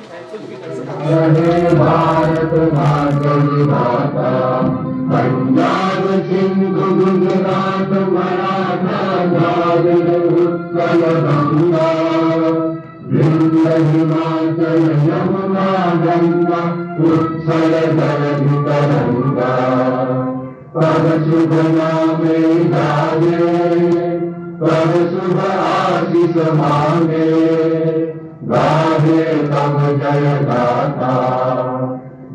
हे भारत भाग्य विधाता, पंजाब सिंधु गुजरात मराठा द्राविड़ उत्कल गंगा, विंध्य हिमाचल यमुना गंगा, उत्कल जलधि तरंगा। तब शुभ नामे जागे, तब शुभ आशीष मांगे, गाहे तब जय गाथा।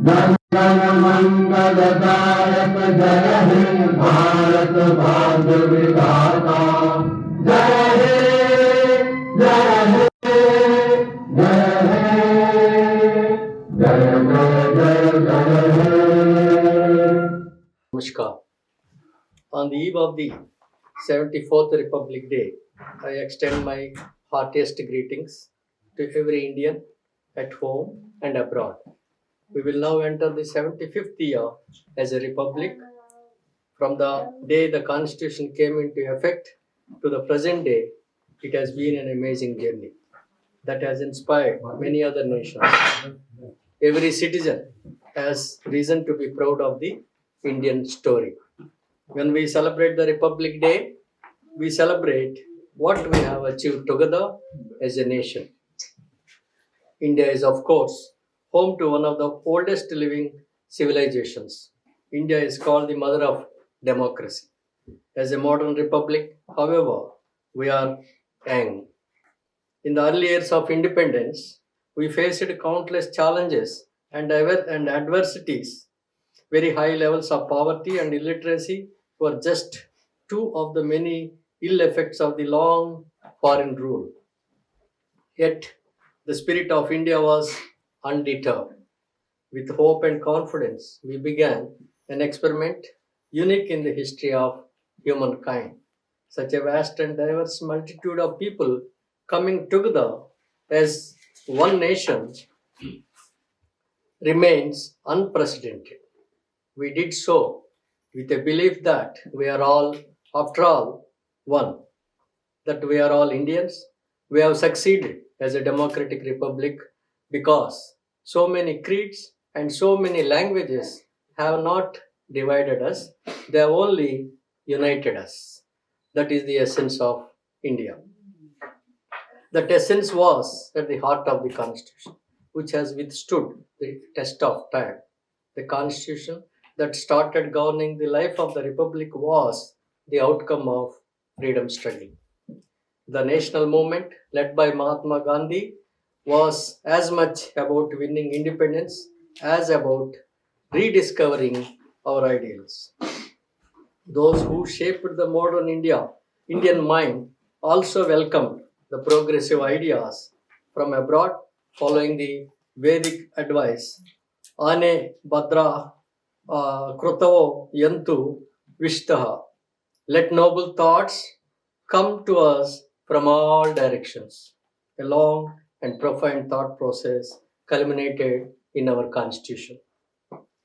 जन गण मंगल दायक जय हे भारत भाग्य विधाता। जय हे जय हे जय हे जय जय जय जय हे। Namaskar. On the eve of the 74th Republic Day, I extend my heartiest greetings to every Indian at home and abroad. We will now enter the 75th year as a republic. From the day the Constitution came into effect to the present day, it has been an amazing journey that has inspired many other nations. Every citizen has reason to be proud of the Indian story. When we celebrate the Republic Day, we celebrate what we have achieved together as a nation. India is, of course, home to one of the oldest living civilizations. India is called the mother of democracy. As a modern republic, however, we are young. In the early years of independence, we faced countless challenges and adversities. Very high levels of poverty and illiteracy were just two of the many ill effects of the long foreign rule. Yet, the spirit of India was undeterred. With hope and confidence, we began an experiment unique in the history of humankind. Such a vast and diverse multitude of people coming together as one nation remains unprecedented. We did so with a belief that we are all, after all, one, that we are all Indians. We have succeeded as a democratic republic because so many creeds and so many languages have not divided us, they have only united us. That is the essence of India. That essence was at the heart of the Constitution, which has withstood the test of time. The Constitution that started governing the life of the Republic was the outcome of freedom struggle. The national movement led by Mahatma Gandhi was as much about winning independence as about rediscovering our ideals. Those who shaped the modern Indian mind, also welcomed the progressive ideas from abroad following the Vedic advice. Ane Badra Krutavo Yantu Vishtaha. Let noble thoughts come to us from all directions. A long and profound thought process culminated in our Constitution.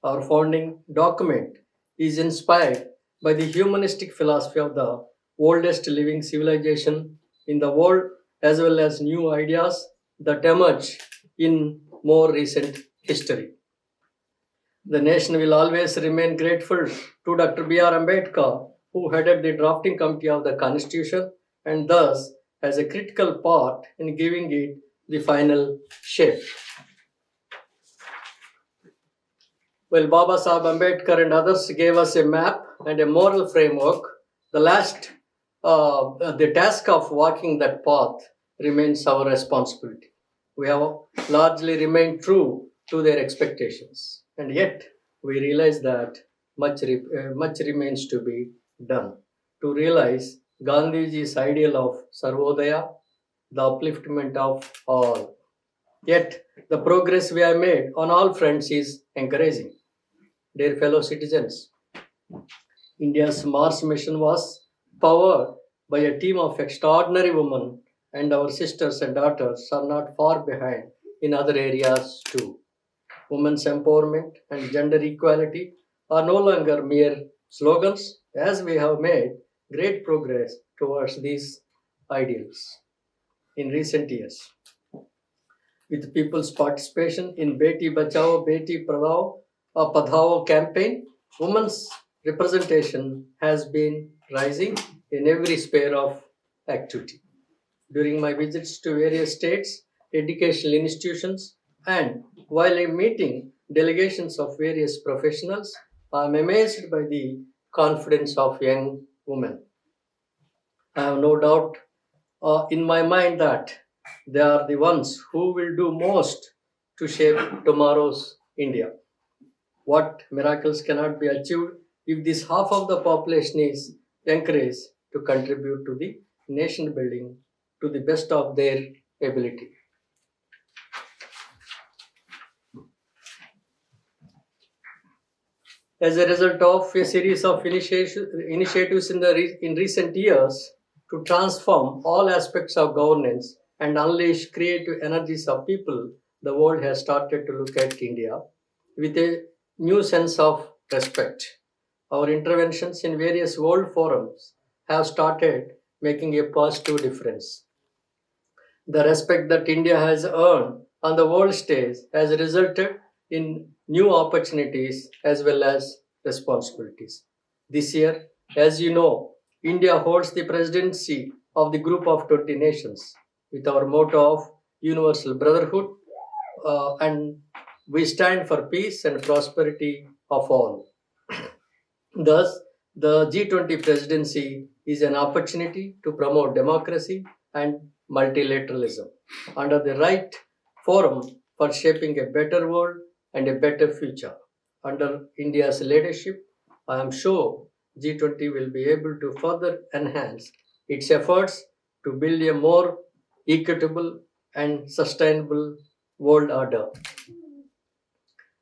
Our founding document is inspired by the humanistic philosophy of the oldest living civilization in the world, as well as new ideas that emerge in more recent history. The nation will always remain grateful to Dr. B.R. Ambedkar, who headed the drafting committee of the Constitution and thus has a critical part in giving it the final shape. While Baba Sahib Ambedkar and others gave us a map and a moral framework, the task of walking that path remains our responsibility. We have largely remained true to their expectations, and yet we realize that much remains to be done. To realize Gandhiji's ideal of Sarvodaya, the upliftment of all. Yet, the progress we have made on all fronts is encouraging. Dear fellow citizens, India's Mars mission was powered by a team of extraordinary women, and our sisters and daughters are not far behind in other areas too. Women's empowerment and gender equality are no longer mere slogans, as we have made great progress towards these ideals in recent years. with people's participation in Beti Bachao, Beti Padhao campaign, women's representation has been rising in every sphere of activity. During my visits to various states, educational institutions, and while I'm meeting delegations of various professionals, I'm amazed by the confidence of young women. I have no doubt in my mind that they are the ones who will do most to shape tomorrow's India. What miracles cannot be achieved if this half of the population is encouraged to contribute to the nation building to the best of their ability. As a result of a series of initiatives in recent years to transform all aspects of governance and unleash creative energies of people, the world has started to look at India with a new sense of respect. Our interventions in various world forums have started making a positive difference. The respect that India has earned on the world stage has resulted in new opportunities as well as responsibilities. This year, as you know, India holds the presidency of the Group of 20 Nations with our motto of Universal Brotherhood, and we stand for peace and prosperity of all. Thus, the G20 presidency is an opportunity to promote democracy and multilateralism under the right forum for shaping a better world and a better future. Under India's leadership, I am sure G20 will be able to further enhance its efforts to build a more equitable and sustainable world order.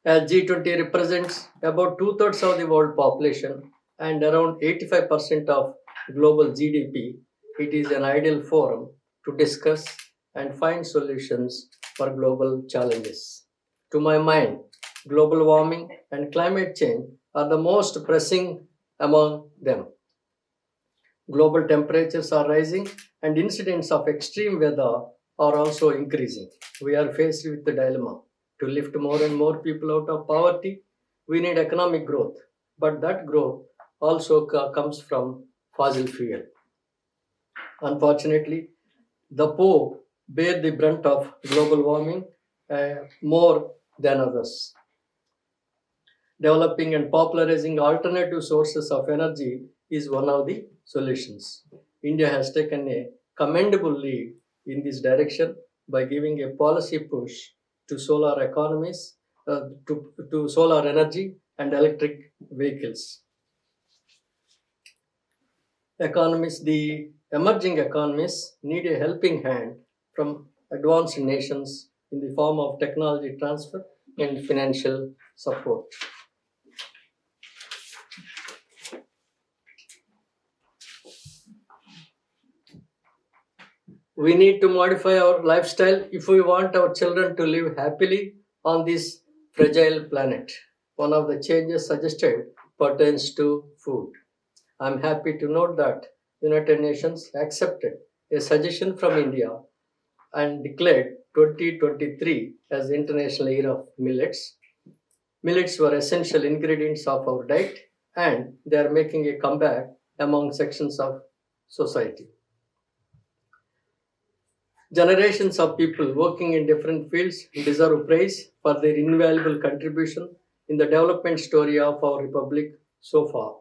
As G20 represents about two-thirds of the world population and around 85% of global GDP, it is an ideal forum to discuss and find solutions for global challenges. To my mind, global warming and climate change are the most pressing among them. Global temperatures are rising and incidents of extreme weather are also increasing. We are faced with the dilemma. To lift more and more people out of poverty, we need economic growth. But that growth also comes from fossil fuel. Unfortunately, the poor bear the brunt of global warming more than others. Developing and popularizing alternative sources of energy is one of the solutions. India has taken a commendable lead in this direction by giving a policy push to solar economies, to solar energy and electric vehicles. The emerging economies need a helping hand from advanced nations in the form of technology transfer and financial support. We need to modify our lifestyle if we want our children to live happily on this fragile planet. One of the changes suggested pertains to food. I'm happy to note that United Nations accepted a suggestion from India and declared 2023 as the International Year of Millets. Millets were essential ingredients of our diet and they are making a comeback among sections of society. Generations of people working in different fields deserve praise for their invaluable contribution in the development story of our republic so far.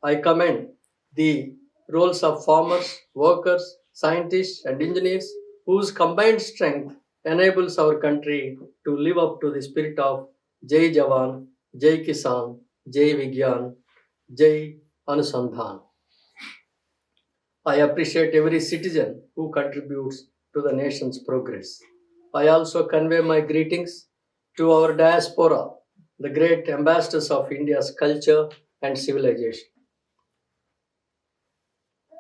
I commend the roles of farmers, workers, scientists, and engineers whose combined strength enables our country to live up to the spirit of Jai Jawan, Jai Kisan, Jai Vigyan, Jai Anusandhan. I appreciate every citizen who contributes to the nation's progress. I also convey my greetings to our diaspora, the great ambassadors of India's culture and civilization.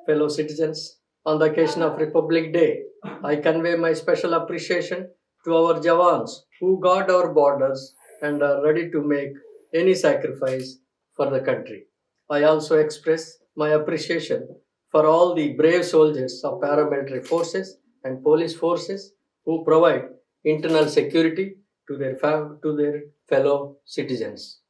Fellow citizens, on the occasion of Republic Day, I convey my special appreciation to our Jawans who guard our borders and are ready to make any sacrifice for the country. I also express my appreciation for all the brave soldiers of paramilitary forces and police forces who provide internal security to their fellow citizens.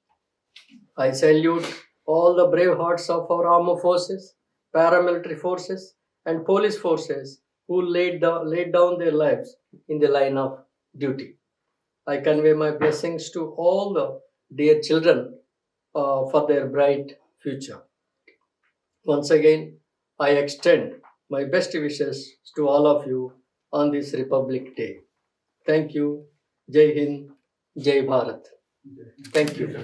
I salute all the brave hearts of our armed forces, paramilitary forces, and police forces who laid down their lives in the line of duty. I convey my blessings to all the dear children for their bright future. Once again, I extend my best wishes to all of you on this Republic Day. Thank you. Jai Hind, Jai Bharat. Thank you.